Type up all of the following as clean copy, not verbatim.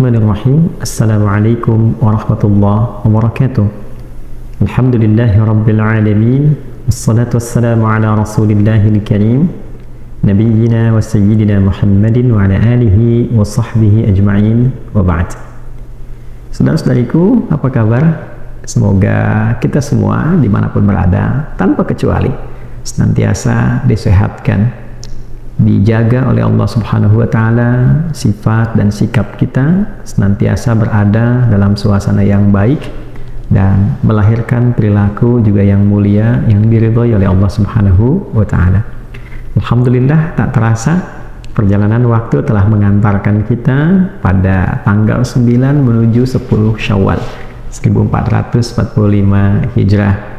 Bismillahirrahmanirrahim. Assalamualaikum warahmatullahi wabarakatuh. Alhamdulillahi rabbil alamin. Wassalatu wassalamu ala rasulillahil karim, nabiyyina wa sayyidina Muhammadin wa ala alihi wa sahbihi ajma'in, wa ba'd. Saudara-saudariku, apa kabar? Semoga kita semua dimanapun berada, tanpa kecuali, senantiasa disehatkan, dijaga oleh Allah Subhanahu wa Ta'ala, sifat dan sikap kita senantiasa berada dalam suasana yang baik dan melahirkan perilaku juga yang mulia yang diridhoi oleh Allah Subhanahu wa Ta'ala. Alhamdulillah, tak terasa perjalanan waktu telah mengantarkan kita pada tanggal 9 menuju 10 Syawal 1445 Hijrah.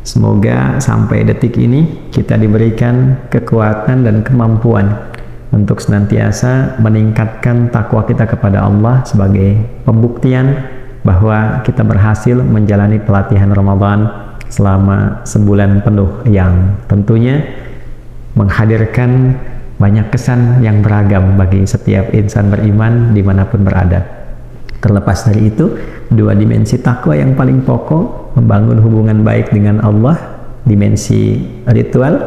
Semoga sampai detik ini kita diberikan kekuatan dan kemampuan untuk senantiasa meningkatkan takwa kita kepada Allah sebagai pembuktian bahwa kita berhasil menjalani pelatihan Ramadan selama sebulan penuh yang tentunya menghadirkan banyak kesan yang beragam bagi setiap insan beriman dimanapun berada. Terlepas dari itu, dua dimensi takwa yang paling pokok, membangun hubungan baik dengan Allah, dimensi ritual,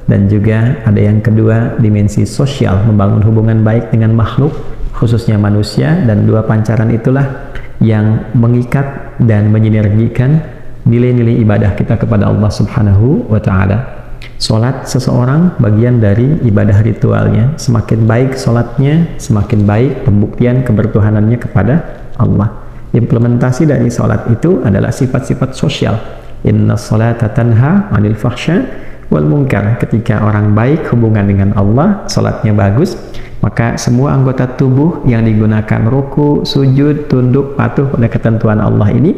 dan juga ada yang kedua, dimensi sosial, membangun hubungan baik dengan makhluk, khususnya manusia, dan dua pancaran itulah yang mengikat dan menyinergikan nilai-nilai ibadah kita kepada Allah Subhanahu wa Ta'ala. Salat seseorang bagian dari ibadah ritualnya. Semakin baik salatnya, semakin baik pembuktian kebertuhanannya kepada Allah. Implementasi dari salat itu adalah sifat-sifat sosial. Inna salata tanha 'anil fahsya wal munkar. Ketika orang baik hubungan dengan Allah, salatnya bagus, maka semua anggota tubuh yang digunakan ruku, sujud, tunduk, patuh pada ketentuan Allah ini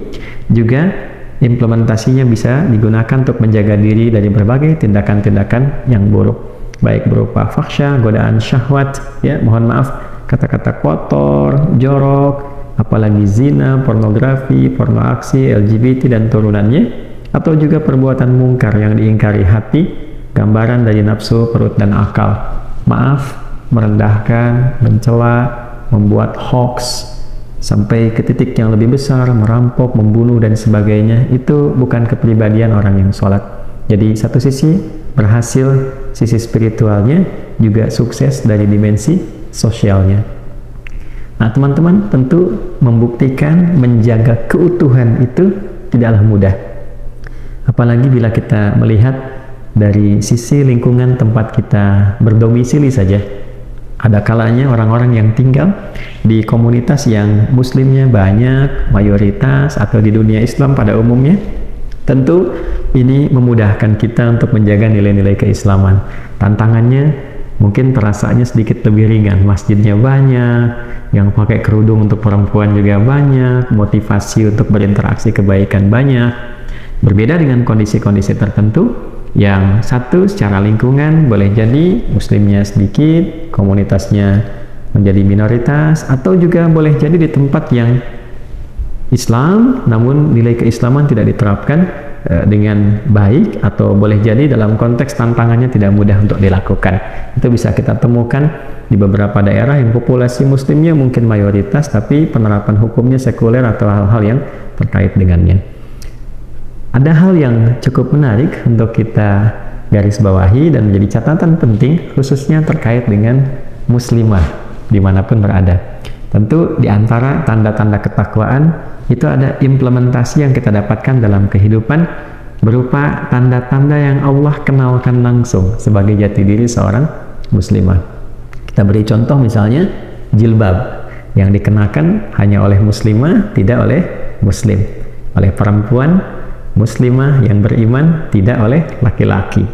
juga implementasinya bisa digunakan untuk menjaga diri dari berbagai tindakan-tindakan yang buruk, baik berupa fahsya, godaan syahwat, ya mohon maaf, kata-kata kotor, jorok, apalagi zina, pornografi, porno aksi, LGBT dan turunannya, atau juga perbuatan mungkar yang diingkari hati, gambaran dari nafsu, perut dan akal. Maaf, merendahkan, mencela, membuat hoax sampai ke titik yang lebih besar, merampok, membunuh dan sebagainya, itu bukan kepribadian orang yang sholat. Jadi satu sisi berhasil, sisi spiritualnya juga sukses dari dimensi sosialnya. Nah teman-teman, tentu membuktikan menjaga keutuhan itu tidaklah mudah, apalagi bila kita melihat dari sisi lingkungan tempat kita berdomisili saja. Ada kalanya orang-orang yang tinggal di komunitas yang muslimnya banyak, mayoritas, atau di dunia Islam pada umumnya, tentu ini memudahkan kita untuk menjaga nilai-nilai keislaman. Tantangannya mungkin terasanya sedikit lebih ringan. Masjidnya banyak, yang pakai kerudung untuk perempuan juga banyak, motivasi untuk berinteraksi kebaikan banyak. Berbeda dengan kondisi-kondisi tertentu, yang satu secara lingkungan boleh jadi muslimnya sedikit, komunitasnya menjadi minoritas, atau juga boleh jadi di tempat yang Islam namun nilai keislaman tidak diterapkan dengan baik, atau boleh jadi dalam konteks tantangannya tidak mudah untuk dilakukan. Itu bisa kita temukan di beberapa daerah yang populasi muslimnya mungkin mayoritas tapi penerapan hukumnya sekuler atau hal-hal yang terkait dengannya. Ada hal yang cukup menarik untuk kita garis bawahi dan menjadi catatan penting, khususnya terkait dengan muslimah dimanapun berada. Tentu di antara tanda-tanda ketakwaan itu ada implementasi yang kita dapatkan dalam kehidupan berupa tanda-tanda yang Allah kenalkan langsung sebagai jati diri seorang muslimah. Kita beri contoh misalnya jilbab yang dikenakan hanya oleh muslimah, tidak oleh muslim, oleh perempuan muslimah yang beriman, tidak oleh laki-laki.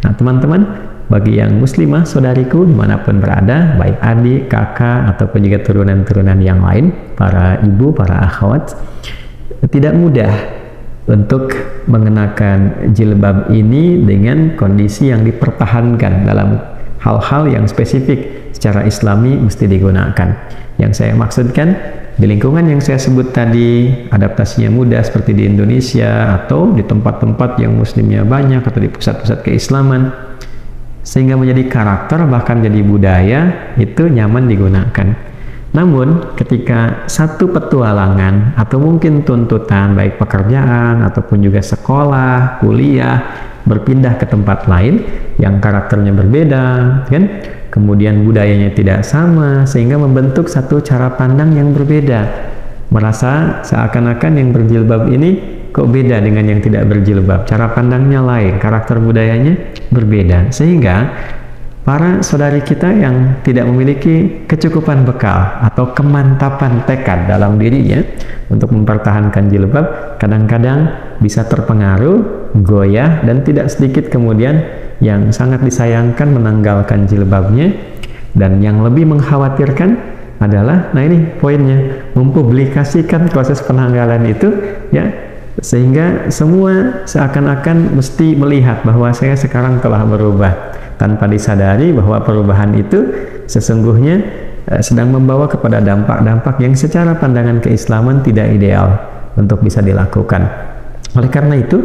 Nah teman-teman, bagi yang muslimah saudariku dimanapun berada, baik adik, kakak, ataupun juga turunan-turunan yang lain, para ibu, para akhwat, tidak mudah untuk mengenakan jilbab ini dengan kondisi yang dipertahankan dalam hal-hal yang spesifik secara islami mesti digunakan. Yang saya maksudkan, di lingkungan yang saya sebut tadi, adaptasinya mudah seperti di Indonesia atau di tempat-tempat yang muslimnya banyak atau di pusat-pusat keislaman, sehingga menjadi karakter bahkan jadi budaya, itu nyaman digunakan. Namun ketika satu petualangan atau mungkin tuntutan baik pekerjaan ataupun juga sekolah, kuliah berpindah ke tempat lain yang karakternya berbeda, kan? Kemudian budayanya tidak sama sehingga membentuk satu cara pandang yang berbeda. Merasa seakan-akan yang berjilbab ini kok beda dengan yang tidak berjilbab, cara pandangnya lain, karakter budayanya berbeda, sehingga para saudari kita yang tidak memiliki kecukupan bekal atau kemantapan tekad dalam dirinya untuk mempertahankan jilbab, kadang-kadang bisa terpengaruh, goyah, dan tidak sedikit kemudian yang sangat disayangkan menanggalkan jilbabnya. Dan yang lebih mengkhawatirkan adalah, nah ini poinnya, mempublikasikan proses penanggalan itu, ya, sehingga semua seakan-akan mesti melihat bahwa saya sekarang telah berubah, tanpa disadari bahwa perubahan itu sesungguhnya sedang membawa kepada dampak-dampak yang secara pandangan keislaman tidak ideal untuk bisa dilakukan. Oleh karena itu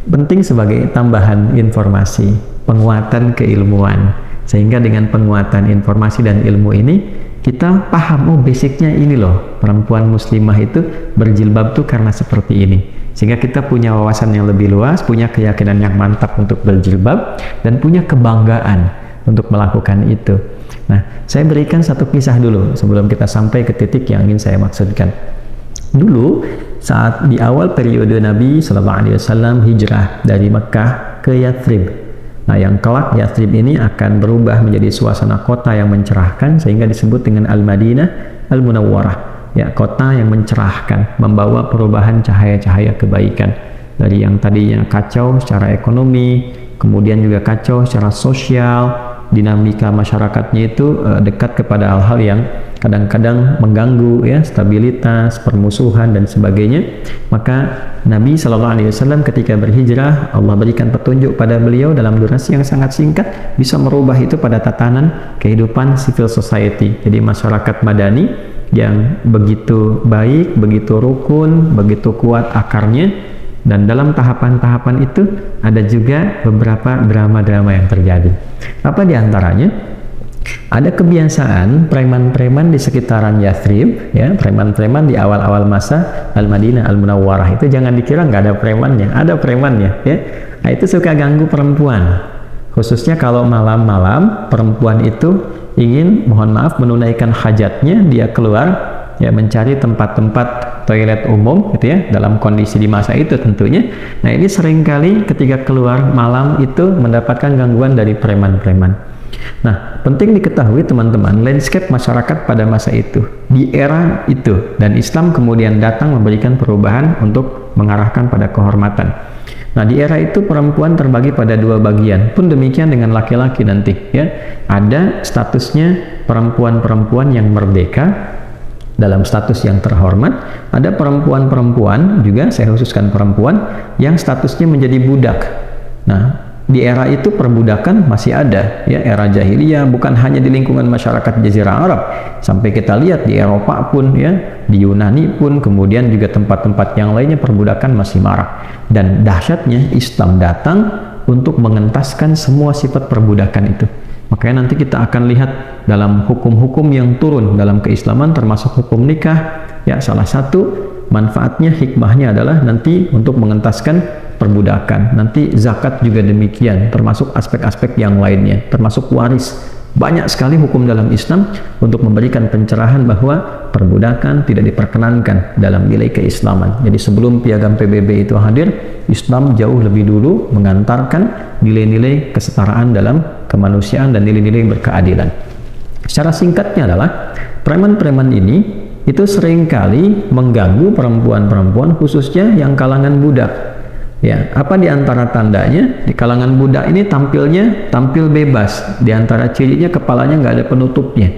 penting sebagai tambahan informasi, penguatan keilmuan, sehingga dengan penguatan informasi dan ilmu ini kita paham, oh basicnya ini loh, perempuan muslimah itu berjilbab tuh karena seperti ini, sehingga kita punya wawasan yang lebih luas, punya keyakinan yang mantap untuk berjilbab, dan punya kebanggaan untuk melakukan itu. Nah, saya berikan satu kisah dulu sebelum kita sampai ke titik yang ingin saya maksudkan. Dulu saat di awal periode Nabi SAW hijrah dari Mekah ke Yathrib, nah yang kelak Yathrib ini akan berubah menjadi suasana kota yang mencerahkan sehingga disebut dengan Al-Madinah Al-Munawwarah, ya, kota yang mencerahkan, membawa perubahan cahaya-cahaya kebaikan dari yang tadinya kacau secara ekonomi, kemudian juga kacau secara sosial, dinamika masyarakatnya itu dekat kepada hal-hal yang kadang-kadang mengganggu, ya, stabilitas, permusuhan dan sebagainya. Maka Nabi SAW ketika berhijrah, Allah berikan petunjuk pada beliau dalam durasi yang sangat singkat bisa merubah itu pada tatanan kehidupan civil society. Jadi masyarakat madani yang begitu baik, begitu rukun, begitu kuat akarnya, dan dalam tahapan-tahapan itu ada juga beberapa drama-drama yang terjadi. Apa diantaranya? Ada kebiasaan preman-preman di sekitaran Yathrib, ya, preman-preman di awal-awal masa Al-Madinah Al-Munawwarah itu jangan dikira nggak ada premannya, ada premannya, ya. Nah, itu suka ganggu perempuan, khususnya kalau malam-malam perempuan itu ingin, mohon maaf, menunaikan hajatnya, dia keluar, ya, mencari tempat-tempat toilet umum, gitu ya, dalam kondisi di masa itu tentunya. Nah, ini seringkali ketika keluar malam itu mendapatkan gangguan dari preman-preman. Nah, penting diketahui teman-teman, landscape masyarakat pada masa itu, di era itu, dan Islam kemudian datang memberikan perubahan untuk mengarahkan pada kehormatan. Nah, di era itu perempuan terbagi pada dua bagian, pun demikian dengan laki-laki nanti, ya. Ada statusnya perempuan-perempuan yang merdeka dalam status yang terhormat, ada perempuan-perempuan juga, saya khususkan perempuan yang statusnya menjadi budak. Nah, di era itu perbudakan masih ada, ya, era jahiliyah, bukan hanya di lingkungan masyarakat Jazirah Arab, sampai kita lihat di Eropa pun, ya, di Yunani pun, kemudian juga tempat-tempat yang lainnya perbudakan masih marak. Dan dahsyatnya Islam datang untuk mengentaskan semua sifat perbudakan itu. Makanya nanti kita akan lihat dalam hukum-hukum yang turun dalam keislaman, termasuk hukum nikah, ya, salah satu manfaatnya, hikmahnya adalah nanti untuk mengentaskan perbudakan. Nanti zakat juga demikian, termasuk aspek-aspek yang lainnya, termasuk waris. Banyak sekali hukum dalam Islam untuk memberikan pencerahan bahwa perbudakan tidak diperkenankan dalam nilai keislaman. Jadi sebelum piagam PBB itu hadir, Islam jauh lebih dulu mengantarkan nilai-nilai kesetaraan dalam kemanusiaan dan nilai-nilai berkeadilan. Secara singkatnya adalah preman-preman ini itu seringkali mengganggu perempuan-perempuan, khususnya yang kalangan budak. Ya, apa di antara tandanya? Di kalangan budak ini tampil bebas. Di antara cirinya kepalanya nggak ada penutupnya.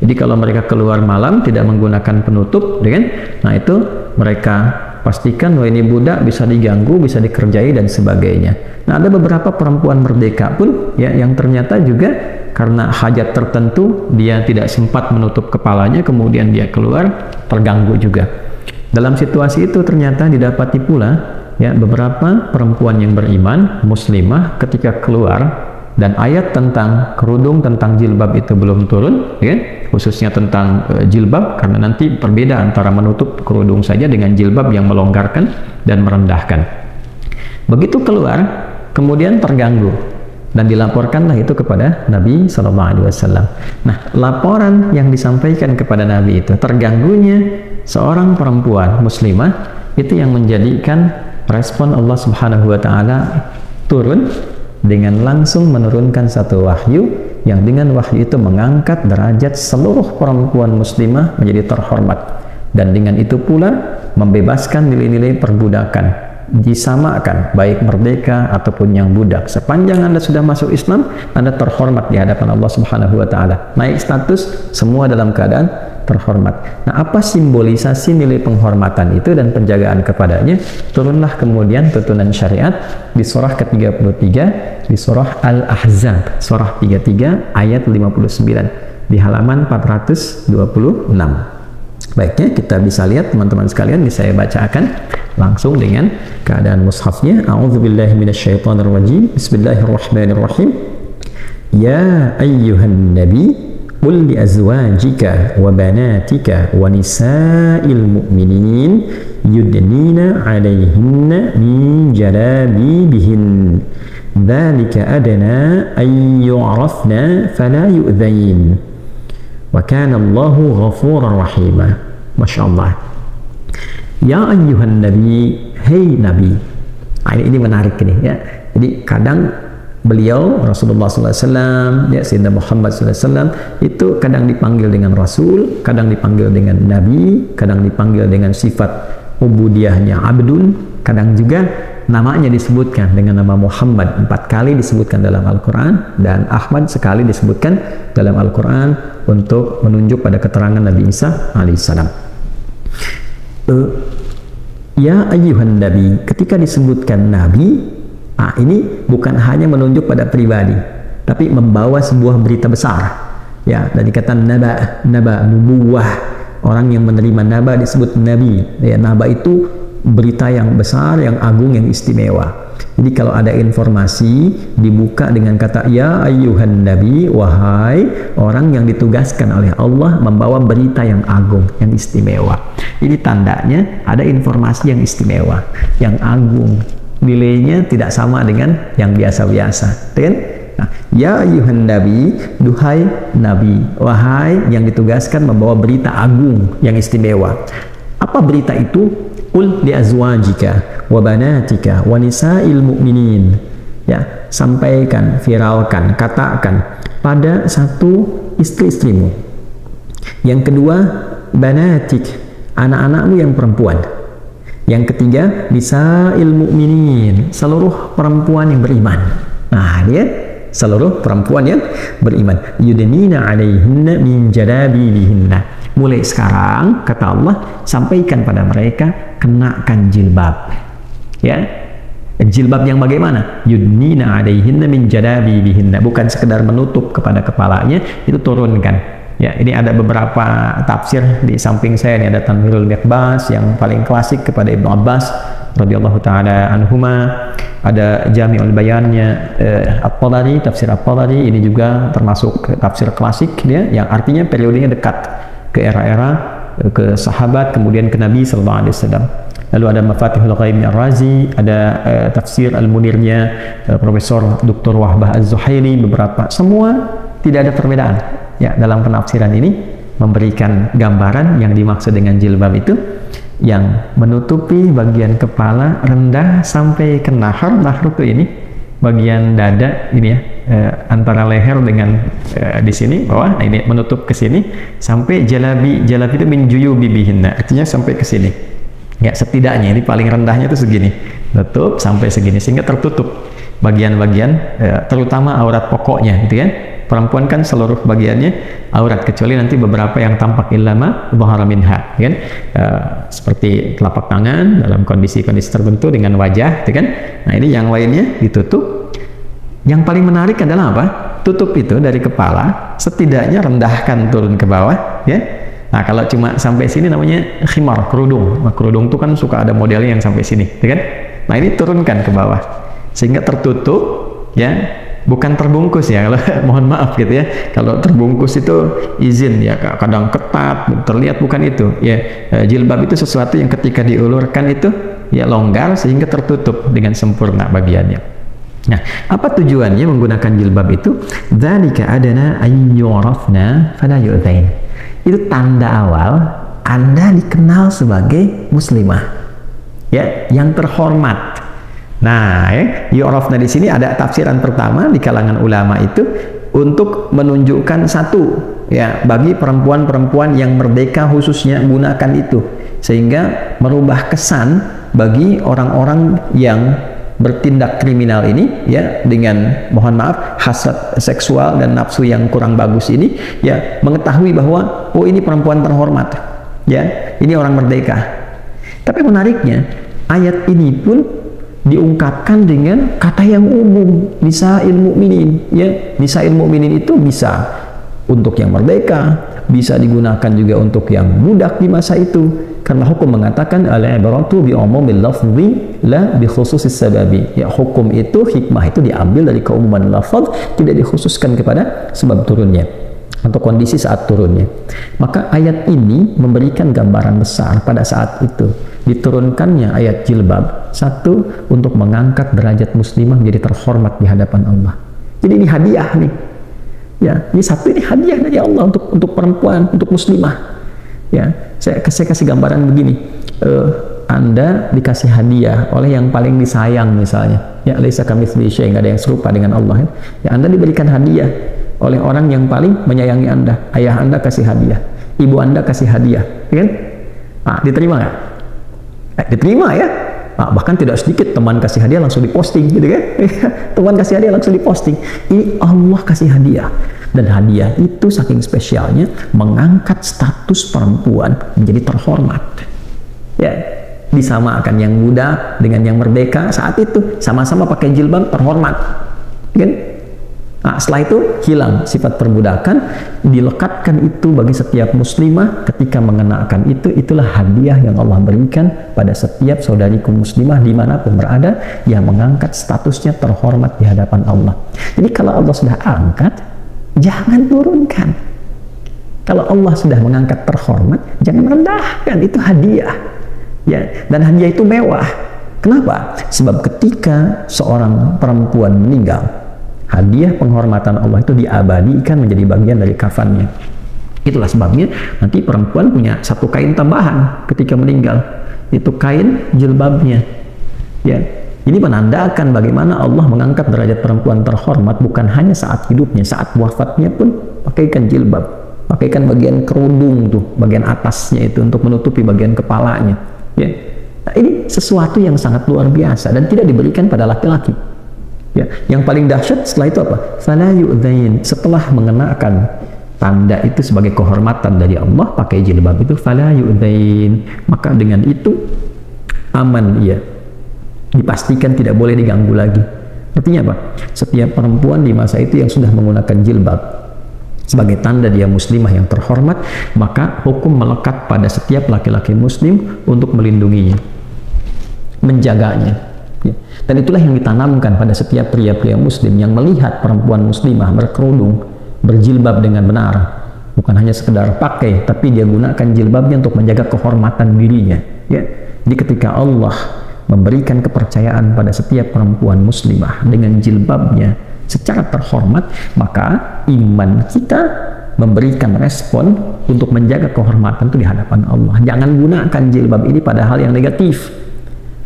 Jadi kalau mereka keluar malam tidak menggunakan penutup, kan? Nah, itu mereka pastikan bahwa ini budak, bisa diganggu, bisa dikerjai dan sebagainya. Nah, ada beberapa perempuan merdeka pun, ya, yang ternyata juga karena hajat tertentu dia tidak sempat menutup kepalanya, kemudian dia keluar terganggu juga. Dalam situasi itu ternyata didapati pula, ya, beberapa perempuan yang beriman, muslimah, ketika keluar dan ayat tentang kerudung, tentang jilbab itu belum turun, ya, khususnya tentang jilbab, karena nanti berbeda antara menutup kerudung saja dengan jilbab yang melonggarkan dan merendahkan. Begitu keluar, kemudian terganggu dan dilaporkanlah itu kepada Nabi SAW. Nah, laporan yang disampaikan kepada Nabi itu, terganggunya seorang perempuan muslimah, itu yang menjadikan respon Allah Subhanahu wa Ta'ala turun dengan langsung menurunkan satu wahyu yang dengan wahyu itu mengangkat derajat seluruh perempuan muslimah menjadi terhormat, dan dengan itu pula membebaskan nilai-nilai perbudakan, disamakan baik merdeka ataupun yang budak. Sepanjang Anda sudah masuk Islam, Anda terhormat di hadapan Allah Subhanahu wa Ta'ala, naik status, semua dalam keadaan terhormat. Nah, apa simbolisasi nilai penghormatan itu dan penjagaan kepadanya? Turunlah kemudian tuntunan syariat di surah ke-33, di surah Al-Ahzab, surah 33 ayat 59, di halaman 426. Baiknya kita bisa lihat, teman-teman sekalian, bisa saya bacakan langsung dengan keadaan mushafnya. A'udzubillahi minasyaitonirrajim. Bismillahirrahmanirrahim. Ya ayyuhan nabi qul li azwajika wa banatika wa nisa'il mu'minin yudnina 'alayhinna min jalabibihin dzalika adna ay yu'rafna fala yu'dzain wa kana Allahu ghafurar rahima. Masyaallah. Ya ayyuhan nabi, hei nabi. Ini menarik ini, ya. Jadi kadang beliau Rasulullah SAW, ya, Sayyidina Muhammad SAW itu kadang dipanggil dengan Rasul, kadang dipanggil dengan Nabi, kadang dipanggil dengan sifat ubudiyahnya abdun, kadang juga namanya disebutkan dengan nama Muhammad 4 kali disebutkan dalam Al-Quran, dan Ahmad sekali disebutkan dalam Al-Quran untuk menunjuk pada keterangan Nabi Isa alaihissalam. Ya ayyuhan nabi, ketika disebutkan Nabi, ini bukan hanya menunjuk pada pribadi, tapi membawa sebuah berita besar, ya. Dari kata naba, nubuwah, orang yang menerima naba disebut nabi, ya. Naba itu berita yang besar, yang agung, yang istimewa. Jadi kalau ada informasi dibuka dengan kata ya ayyuhan nabi, wahai orang yang ditugaskan oleh Allah membawa berita yang agung, yang istimewa. Ini tandanya ada informasi yang istimewa, yang agung. Nilainya tidak sama dengan yang biasa-biasa, kan? Nah, ya ayyuhan nabi, duhai nabi, wahai yang ditugaskan membawa berita agung yang istimewa. Apa berita itu? Qul li azwajika wa banatika wa nisa'il mu'minin. Ya, sampaikan, viralkan, katakan pada satu istri-istrimu. Yang kedua, banatik, anak-anakmu yang perempuan. Yang ketiga, nisa'il mu'minin, seluruh perempuan yang beriman. Nah, dia seluruh perempuan yang beriman. Yudnina 'alaihinna min jalabibihinna. Mulai sekarang, kata Allah, sampaikan pada mereka, kenakan jilbab. Ya, jilbab yang bagaimana? Yudnina 'alaihinna min jalabibihinna, bukan sekedar menutup kepada kepalanya, itu turunkan. Ya, ini ada beberapa tafsir di samping saya. Ini ada Tanwirul Miqbas yang paling klasik kepada Ibnu Abbas radhiyallahu taala anhuma, ada Jami'ul Bayannya At-Tabari, tafsir At-Tabari, ini juga termasuk tafsir klasik dia, yang artinya periodenya dekat ke era-era, ke sahabat, kemudian ke Nabi sallallahu alaihi wasallam. Lalu ada Mafatihul Ghaibnya Ar-Razi, ada tafsir Al-Munirnya Profesor Dr. Wahbah Az-Zuhaili, beberapa, semua tidak ada perbedaan. Ya, dalam penafsiran ini memberikan gambaran yang dimaksud dengan jilbab itu yang menutupi bagian kepala rendah sampai ke nahar. Nahar itu ini bagian dada ini, ya, antara leher dengan di sini bawah. Nah, ini menutup ke sini sampai jalabi. Jalabi itu min juyubibihinna, artinya sampai ke sini. Ya, setidaknya ini paling rendahnya itu segini, tutup sampai segini, sehingga tertutup bagian-bagian terutama aurat pokoknya, gitu kan. Perempuan kan seluruh bagiannya aurat, kecuali nanti beberapa yang tampak illama dhahara minha, kan? Seperti telapak tangan dalam kondisi-kondisi tertentu dengan wajah, gitu kan? Nah, ini yang lainnya ditutup. Yang paling menarik adalah apa? Tutup itu dari kepala, setidaknya rendahkan turun ke bawah, ya. Nah, kalau cuma sampai sini namanya khimar, kerudung. Nah, kerudung itu kan suka ada modelnya yang sampai sini, gitu kan? Nah, ini turunkan ke bawah sehingga tertutup, ya. bukan terbungkus ya, kalau mohon maaf gitu ya. Kalau terbungkus itu izin ya, kadang ketat, terlihat, bukan itu ya. Jilbab itu sesuatu yang ketika diulurkan itu ya longgar sehingga tertutup dengan sempurna bagiannya. Nah, apa tujuannya menggunakan jilbab itu? Dzalika adana ayyurafna fala yu'dzain. Itu tanda awal Anda dikenal sebagai muslimah, ya, yang terhormat. Nah, yu'rafna di sini ada tafsiran pertama di kalangan ulama itu untuk menunjukkan satu, ya, bagi perempuan-perempuan yang merdeka khususnya gunakan itu, sehingga merubah kesan bagi orang-orang yang bertindak kriminal ini, ya, dengan mohon maaf hasad seksual dan nafsu yang kurang bagus ini, ya, mengetahui bahwa oh ini perempuan terhormat, ya, ini orang merdeka. Tapi menariknya ayat ini pun diungkapkan dengan kata yang umum, nisa'il mu'minin, ya. Nisa'il mu'minin itu bisa untuk yang merdeka, bisa digunakan juga untuk yang budak di masa itu, karena hukum mengatakan al-ibratu bi umumil lafzi la bi khususis sababi. Ya, hukum itu, hikmah itu diambil dari keumuman lafaz, tidak dikhususkan kepada sebab turunnya atau kondisi saat turunnya. Maka ayat ini memberikan gambaran besar pada saat itu diturunkannya ayat jilbab, satu, untuk mengangkat derajat muslimah menjadi terhormat di hadapan Allah. Jadi ini hadiah nih, ya, ini satu, ini hadiah dari Allah untuk perempuan, untuk muslimah. Ya, saya kasih gambaran begini, Anda dikasih hadiah oleh yang paling disayang misalnya, ya, laisa kamitslihi syai', nggak ada yang serupa dengan Allah, ya. Ya, Anda diberikan hadiah oleh orang yang paling menyayangi Anda. Ayah Anda kasih hadiah, ibu Anda kasih hadiah, kan? Nah, diterima nggak? Diterima, ya. Nah, bahkan tidak sedikit teman kasih hadiah langsung diposting, gitu kan? Teman kasih hadiah langsung diposting. Ini Allah kasih hadiah, dan hadiah itu saking spesialnya mengangkat status perempuan menjadi terhormat. Ya, disamakan yang budak dengan yang merdeka saat itu, sama-sama pakai jilbab, terhormat, kan? Nah, setelah itu hilang sifat perbudakan, dilekatkan itu bagi setiap muslimah ketika mengenakan itu. Itulah hadiah yang Allah berikan pada setiap saudariku muslimah dimanapun berada, yang mengangkat statusnya terhormat di hadapan Allah. Jadi kalau Allah sudah angkat, jangan turunkan. Kalau Allah sudah mengangkat terhormat, jangan rendahkan. Itu hadiah, ya, dan hadiah itu mewah. Kenapa? Sebab ketika seorang perempuan meninggal, hadiah penghormatan Allah itu diabadikan menjadi bagian dari kafannya. Itulah sebabnya nanti perempuan punya satu kain tambahan ketika meninggal, itu kain jilbabnya, ya. Ini menandakan bagaimana Allah mengangkat derajat perempuan terhormat, bukan hanya saat hidupnya, saat wafatnya pun pakaikan jilbab, pakaikan bagian kerudung tuh, bagian atasnya itu untuk menutupi bagian kepalanya, ya. Nah, ini sesuatu yang sangat luar biasa dan tidak diberikan pada laki-laki. Ya, yang paling dahsyat setelah itu apa? Fala yu'dzain. Setelah mengenakan tanda itu sebagai kehormatan dari Allah, pakai jilbab itu, fala yu'dzain, maka dengan itu aman, ya, dipastikan tidak boleh diganggu lagi. Artinya apa? Setiap perempuan di masa itu yang sudah menggunakan jilbab sebagai tanda dia muslimah yang terhormat, maka hukum melekat pada setiap laki-laki muslim untuk melindunginya, menjaganya. Dan itulah yang ditanamkan pada setiap pria-pria muslim yang melihat perempuan muslimah berkerudung, berjilbab dengan benar, bukan hanya sekedar pakai, tapi dia gunakan jilbabnya untuk menjaga kehormatan dirinya, ya. Jadi ketika Allah memberikan kepercayaan pada setiap perempuan muslimah dengan jilbabnya secara terhormat, maka iman kita memberikan respon untuk menjaga kehormatan itu di hadapan Allah. Jangan gunakan jilbab ini pada hal yang negatif.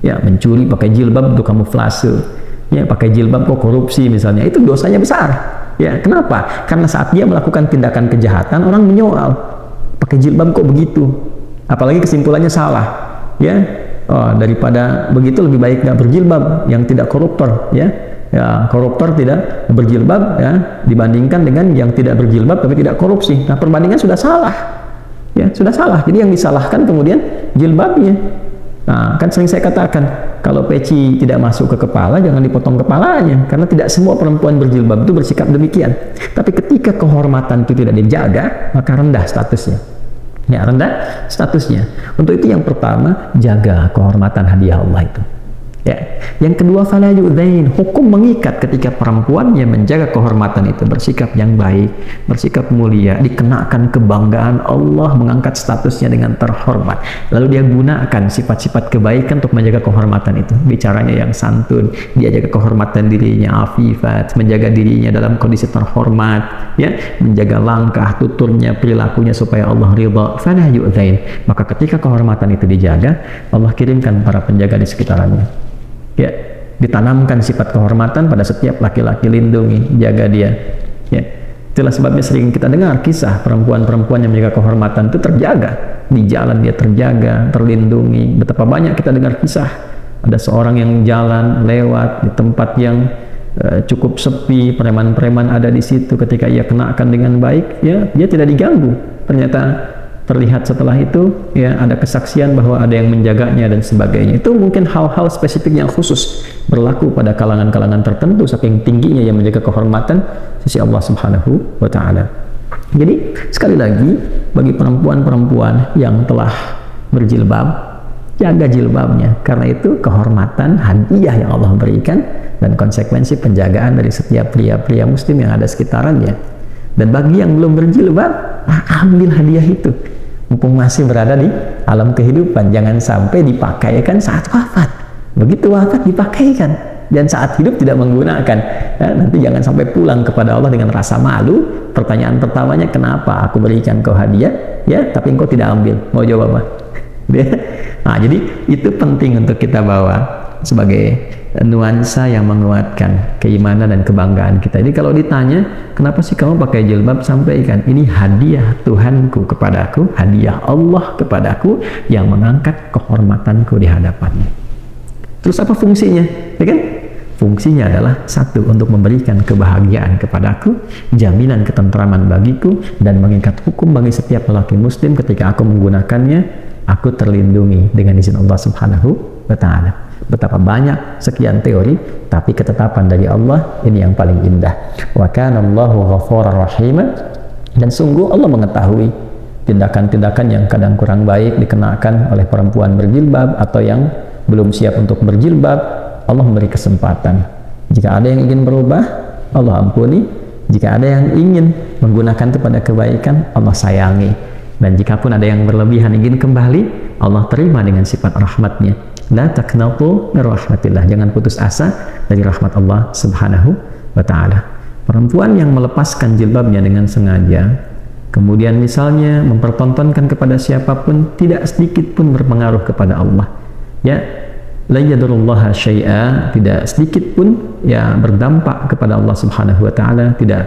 Ya, mencuri pakai jilbab untuk kamuflase, ya, pakai jilbab kok korupsi misalnya, itu dosanya besar, ya. Kenapa? Karena saat dia melakukan tindakan kejahatan, orang menyoal, pakai jilbab kok begitu, apalagi kesimpulannya salah, ya. Oh, daripada begitu lebih baik nggak berjilbab, yang tidak koruptor, ya. Ya, koruptor tidak berjilbab, ya, dibandingkan dengan yang tidak berjilbab tapi tidak korupsi. Nah, perbandingan sudah salah, ya, sudah salah. Jadi yang disalahkan kemudian jilbabnya. Nah, kan sering saya katakan, kalau peci tidak masuk ke kepala, jangan dipotong kepalanya, karena tidak semua perempuan berjilbab itu bersikap demikian. Tapi ketika kehormatan itu tidak dijaga, maka rendah statusnya. Ya, rendah statusnya. Untuk itu yang pertama, jaga kehormatan hadiah Allah itu. Ya. Yang kedua, fala yu'dzain, hukum mengikat ketika perempuan yang menjaga kehormatan itu bersikap yang baik, bersikap mulia, dikenakan kebanggaan Allah, mengangkat statusnya dengan terhormat. Lalu dia gunakan sifat-sifat kebaikan untuk menjaga kehormatan itu. Bicaranya yang santun, dia jaga kehormatan dirinya, afifat, menjaga dirinya dalam kondisi terhormat, ya, menjaga langkah, tuturnya, perilakunya supaya Allah ridha. Fala yu'dzain. Maka ketika kehormatan itu dijaga, Allah kirimkan para penjaga di sekitarnya. Ya, ditanamkan sifat kehormatan pada setiap laki-laki, lindungi, jaga dia. Ya, itulah sebabnya sering kita dengar kisah perempuan-perempuan yang menjaga kehormatan itu terjaga di jalan, dia terjaga, terlindungi. Betapa banyak kita dengar kisah ada seorang yang jalan lewat di tempat yang cukup sepi, preman-preman ada di situ. Ketika ia kenakan dengan baik, ya, dia tidak diganggu. Ternyata terlihat setelah itu, ya, ada kesaksian bahwa ada yang menjaganya dan sebagainya. Itu mungkin hal-hal spesifik yang khusus berlaku pada kalangan-kalangan tertentu, saking tingginya yang menjaga kehormatan sisi Allah Subhanahu wa Ta'ala. Jadi sekali lagi, bagi perempuan-perempuan yang telah berjilbab, jaga jilbabnya, karena itu kehormatan hadiah yang Allah berikan dan konsekuensi penjagaan dari setiap pria-pria muslim yang ada sekitarannya. Dan bagi yang belum berjilbab, ambil hadiah itu mumpung masih berada di alam kehidupan. Jangan sampai dipakaikan saat wafat. Begitu wafat dipakaikan, dan saat hidup tidak menggunakan. Ya, nanti jangan sampai pulang kepada Allah dengan rasa malu. Pertanyaan pertamanya, kenapa aku berikan kau hadiah, ya, tapi engkau tidak ambil? Mau jawab apa? Nah, jadi itu penting untuk kita bawa sebagai nuansa yang menguatkan keimanan dan kebanggaan kita. Jadi kalau ditanya, kenapa sih kamu pakai jilbab, sampaikan, ini hadiah Tuhanku kepadaku, hadiah Allah kepadaku yang mengangkat kehormatanku di hadapannya. Terus apa fungsinya? Ya kan? Fungsinya adalah satu, untuk memberikan kebahagiaan kepadaku, jaminan ketentraman bagiku, dan mengikat hukum bagi setiap lelaki muslim. Ketika aku menggunakannya, aku terlindungi dengan izin Allah Subhanahu wa Ta'ala. Betapa banyak sekian teori, tapi ketetapan dari Allah ini yang paling indah. Wa kana Allahu ghafurar rahim. Dan sungguh Allah mengetahui tindakan-tindakan yang kadang kurang baik dikenakan oleh perempuan berjilbab atau yang belum siap untuk berjilbab. Allah memberi kesempatan. Jika ada yang ingin berubah, Allah ampuni. Jika ada yang ingin menggunakan itu pada kebaikan, Allah sayangi. Dan jika pun ada yang berlebihan ingin kembali, Allah terima dengan sifat rahmatnya. La taqnatu min rahmatillah. Jangan putus asa dari rahmat Allah Subhanahu wa Ta'ala. Perempuan yang melepaskan jilbabnya dengan sengaja, kemudian misalnya mempertontonkan kepada siapapun, tidak sedikit pun berpengaruh kepada Allah. Ya, la yadurullaha syai'a, tidak sedikit pun ya berdampak kepada Allah Subhanahu wa Ta'ala, tidak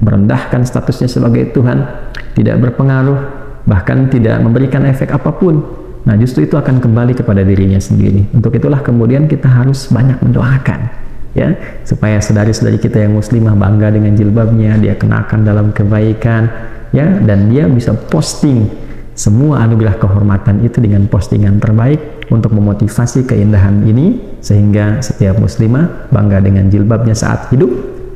merendahkan statusnya sebagai Tuhan, tidak berpengaruh, bahkan tidak memberikan efek apapun. Nah, justru itu akan kembali kepada dirinya sendiri. Untuk itulah kemudian kita harus banyak mendoakan, ya, supaya saudari-saudari kita yang muslimah bangga dengan jilbabnya, dia kenakan dalam kebaikan, ya, dan dia bisa posting semua anugerah kehormatan itu dengan postingan terbaik untuk memotivasi keindahan ini, sehingga setiap muslimah bangga dengan jilbabnya saat hidup,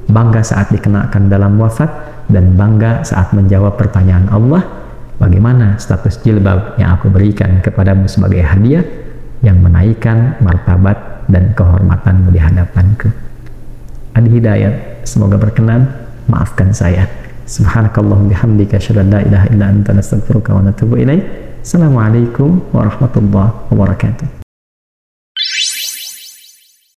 bangga saat dikenakan dalam wafat, dan bangga saat menjawab pertanyaan Allah, bagaimana status jilbab yang aku berikan kepadamu sebagai hadiah yang menaikkan martabat dan kehormatanmu di hadapanku. Adi Hidayat, semoga berkenan, maafkan saya. Subhanakallahumma bihamdika asyhadu an la ilaha illa anta nastaghfiruka wa natubu ilaik. Assalamualaikum warahmatullahi wabarakatuh.